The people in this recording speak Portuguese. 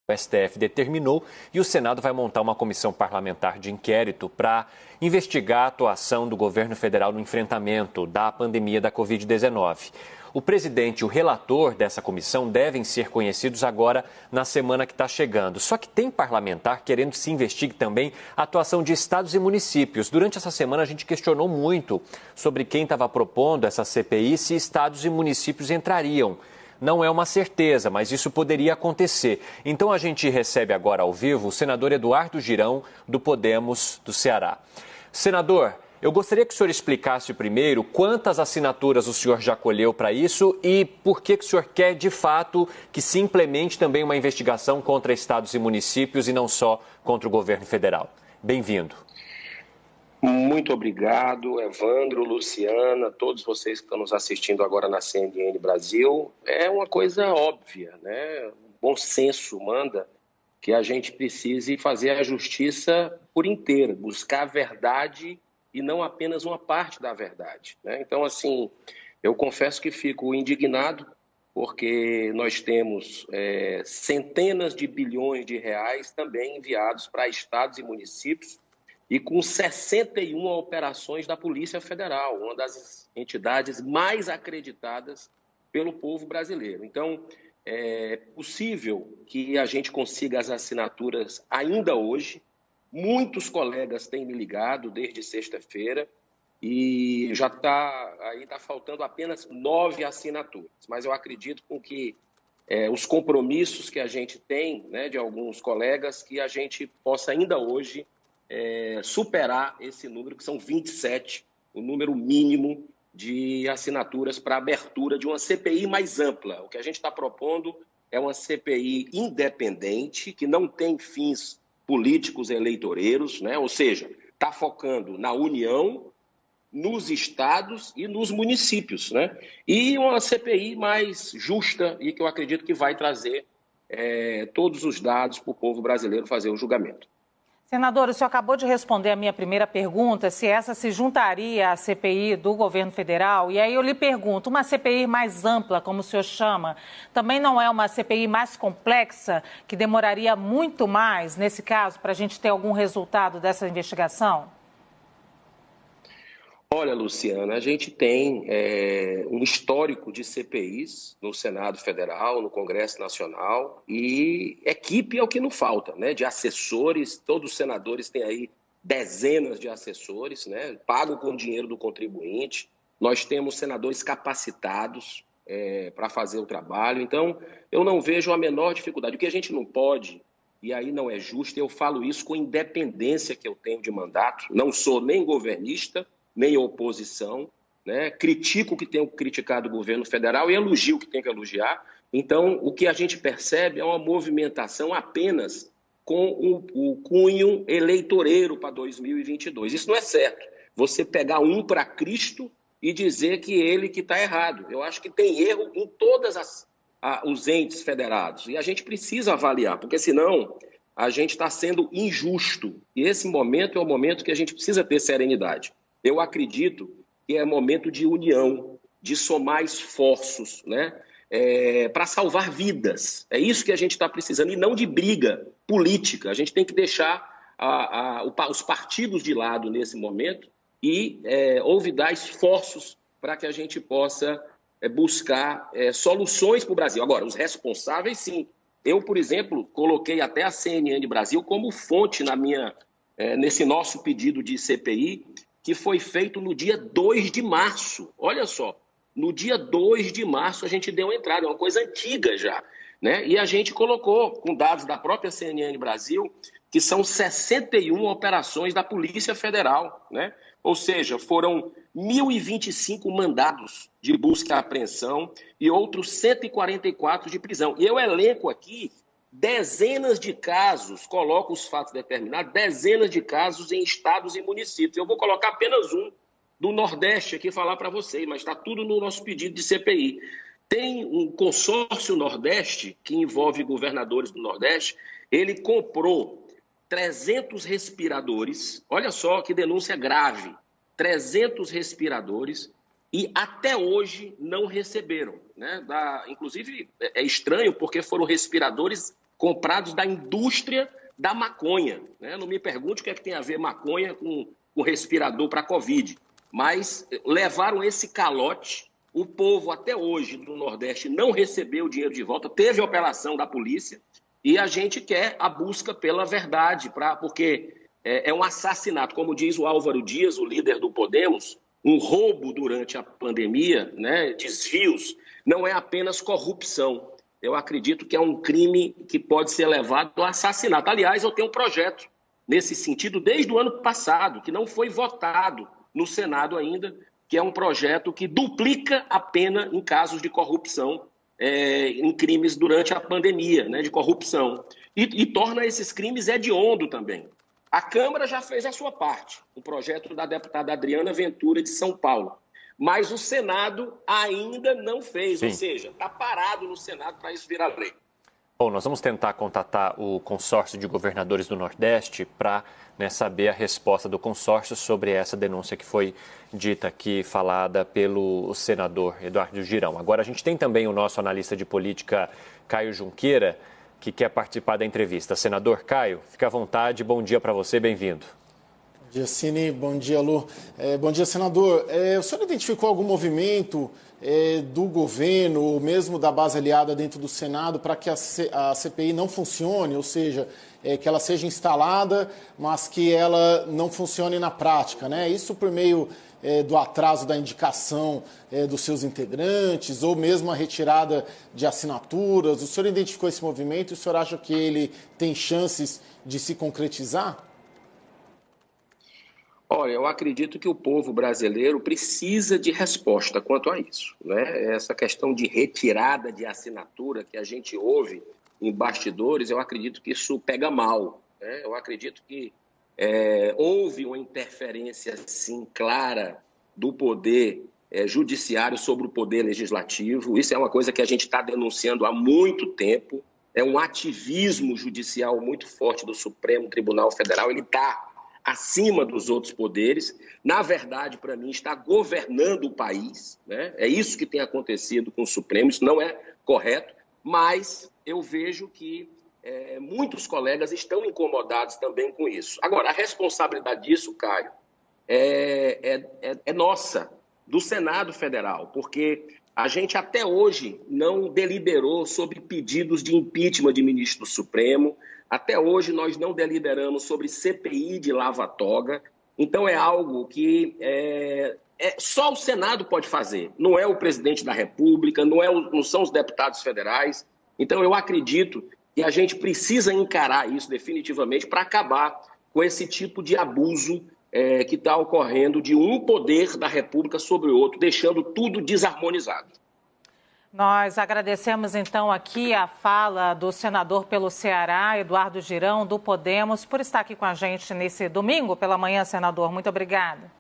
O STF determinou e o Senado vai montar uma comissão parlamentar de inquérito para investigar a atuação do governo federal no enfrentamento da pandemia da Covid-19. O presidente e o relator dessa comissão devem ser conhecidos agora na semana que está chegando. Só que tem parlamentar querendo que se investigue também a atuação de estados e municípios. Durante essa semana a gente questionou muito sobre quem estava propondo essa CPI, se estados e municípios entrariam. Não é uma certeza, mas isso poderia acontecer. Então a gente recebe agora ao vivo o senador Eduardo Girão, do Podemos do Ceará. Senador, eu gostaria que o senhor explicasse primeiro quantas assinaturas o senhor já colheu para isso e por que o senhor quer, de fato, que se implemente também uma investigação contra estados e municípios e não só contra o governo federal. Bem-vindo. Muito obrigado, Evandro, Luciana, todos vocês que estão nos assistindo agora na CNN Brasil. É uma coisa óbvia, né? O bom senso manda que a gente precise fazer a justiça por inteiro, buscar a verdade e não apenas uma parte da verdade, né? Então, assim, eu confesso que fico indignado porque nós temos centenas de bilhões de reais também enviados para estados e municípios e com 61 operações da Polícia Federal, uma das entidades mais acreditadas pelo povo brasileiro. Então, é possível que a gente consiga as assinaturas ainda hoje. Muitos colegas têm me ligado desde sexta-feira e já está faltando apenas 9 assinaturas. Mas eu acredito com que os compromissos que a gente tem, né, de alguns colegas, que a gente possa ainda hoje superar esse número, que são 27, o número mínimo de assinaturas para a abertura de uma CPI mais ampla. O que a gente está propondo é uma CPI independente, que não tem fins políticos eleitoreiros, né? Ou seja, está focando na União, nos estados e nos municípios, né? E uma CPI mais justa e que eu acredito que vai trazer todos os dados para o povo brasileiro fazer o julgamento. Senador, o senhor acabou de responder a minha primeira pergunta, se essa se juntaria à CPI do governo federal. E aí eu lhe pergunto, uma CPI mais ampla, como o senhor chama, também não é uma CPI mais complexa, que demoraria muito mais, nesse caso, para a gente ter algum resultado dessa investigação? Olha, Luciana, a gente tem um histórico de CPIs no Senado Federal, no Congresso Nacional, e equipe é o que não falta, né? De assessores, todos os senadores têm aí dezenas de assessores, né? Pagam com o dinheiro do contribuinte. Nós temos senadores capacitados para fazer o trabalho, então eu não vejo a menor dificuldade. O que a gente não pode, e aí não é justo, eu falo isso com independência que eu tenho de mandato, não sou nem governista, nem oposição, né? Critico o que tenho criticado o governo federal e elogio o que tenho que elogiar. Então, o que a gente percebe é uma movimentação apenas com o cunho eleitoreiro para 2022. Isso não é certo. Você pegar um para Cristo e dizer que ele que está errado. Eu acho que tem erro em todos os entes federados. E a gente precisa avaliar, porque senão a gente está sendo injusto. E esse momento é o momento que a gente precisa ter serenidade. Eu acredito que é momento de união, de somar esforços, né, para salvar vidas. É isso que a gente está precisando, e não de briga política. A gente tem que deixar os partidos de lado nesse momento e olvidar esforços para que a gente possa buscar soluções para o Brasil. Agora, os responsáveis, sim. Eu, por exemplo, coloquei até a CNN Brasil como fonte nesse nosso pedido de CPI, que foi feito no dia 2 de março. Olha só, no dia 2 de março a gente deu entrada, é uma coisa antiga já, né? E a gente colocou, com dados da própria CNN Brasil, que são 61 operações da Polícia Federal, né? Ou seja, foram 1.025 mandados de busca e apreensão e outros 144 de prisão. E eu elenco aqui dezenas de casos, coloco os fatos determinados, dezenas de casos em estados e municípios. Eu vou colocar apenas um do Nordeste aqui falar para vocês, mas está tudo no nosso pedido de CPI. Tem um consórcio Nordeste, que envolve governadores do Nordeste, ele comprou 300 respiradores, olha só que denúncia grave, 300 respiradores, e até hoje não receberam, né? Inclusive, é estranho porque foram respiradores comprados da indústria da maconha, né? Não me pergunte o que é que tem a ver maconha com o respirador para a Covid, mas levaram esse calote. O povo até hoje do Nordeste não recebeu o dinheiro de volta, teve a operação da polícia e a gente quer a busca pela verdade, porque é um assassinato, como diz o Álvaro Dias, o líder do Podemos, um roubo durante a pandemia, né, desvios, não é apenas corrupção. Eu acredito que é um crime que pode ser levado ao assassinato. Aliás, eu tenho um projeto nesse sentido desde o ano passado, que não foi votado no Senado ainda, que é um projeto que duplica a pena em casos de corrupção, em crimes durante a pandemia, né, de corrupção. E torna esses crimes hediondo também. A Câmara já fez a sua parte, o projeto da deputada Adriana Ventura de São Paulo. Mas o Senado ainda não fez, Ou seja, está parado no Senado para isso virar lei. Bom, nós vamos tentar contatar o consórcio de governadores do Nordeste para saber a resposta do consórcio sobre essa denúncia que foi dita aqui, falada pelo senador Eduardo Girão. Agora, a gente tem também o nosso analista de política, Caio Junqueira, que quer participar da entrevista. Senador Caio, fique à vontade, bom dia para você, bem-vindo. Bom dia, Cine, bom dia, Lu. Bom dia, senador. O senhor identificou algum movimento do governo, ou mesmo da base aliada dentro do Senado, para que a CPI não funcione, ou seja, que ela seja instalada, mas que ela não funcione na prática, né? Isso por meio do atraso da indicação dos seus integrantes, ou mesmo a retirada de assinaturas. O senhor identificou esse movimento e o senhor acha que ele tem chances de se concretizar? Olha, eu acredito que o povo brasileiro precisa de resposta quanto a isso, né? Essa questão de retirada de assinatura que a gente ouve em bastidores, eu acredito que isso pega mal, né? Eu acredito que houve uma interferência, sim, clara do poder judiciário sobre o poder legislativo. Isso é uma coisa que a gente está denunciando há muito tempo. É um ativismo judicial muito forte do Supremo Tribunal Federal. Ele está acima dos outros poderes, na verdade, para mim, está governando o país, né? É isso que tem acontecido com o Supremo, isso não é correto, mas eu vejo que muitos colegas estão incomodados também com isso. Agora, a responsabilidade disso, Caio, é nossa, do Senado Federal, porque a gente até hoje não deliberou sobre pedidos de impeachment de ministro do Supremo. Até hoje nós não deliberamos sobre CPI de lava-toga. Então é algo que só o Senado pode fazer. Não é o presidente da República, não são os deputados federais. Então eu acredito que a gente precisa encarar isso definitivamente para acabar com esse tipo de abuso que está ocorrendo de um poder da República sobre o outro, deixando tudo desarmonizado. Nós agradecemos, então, aqui a fala do senador pelo Ceará, Eduardo Girão, do Podemos, por estar aqui com a gente nesse domingo pela manhã, senador. Muito obrigada.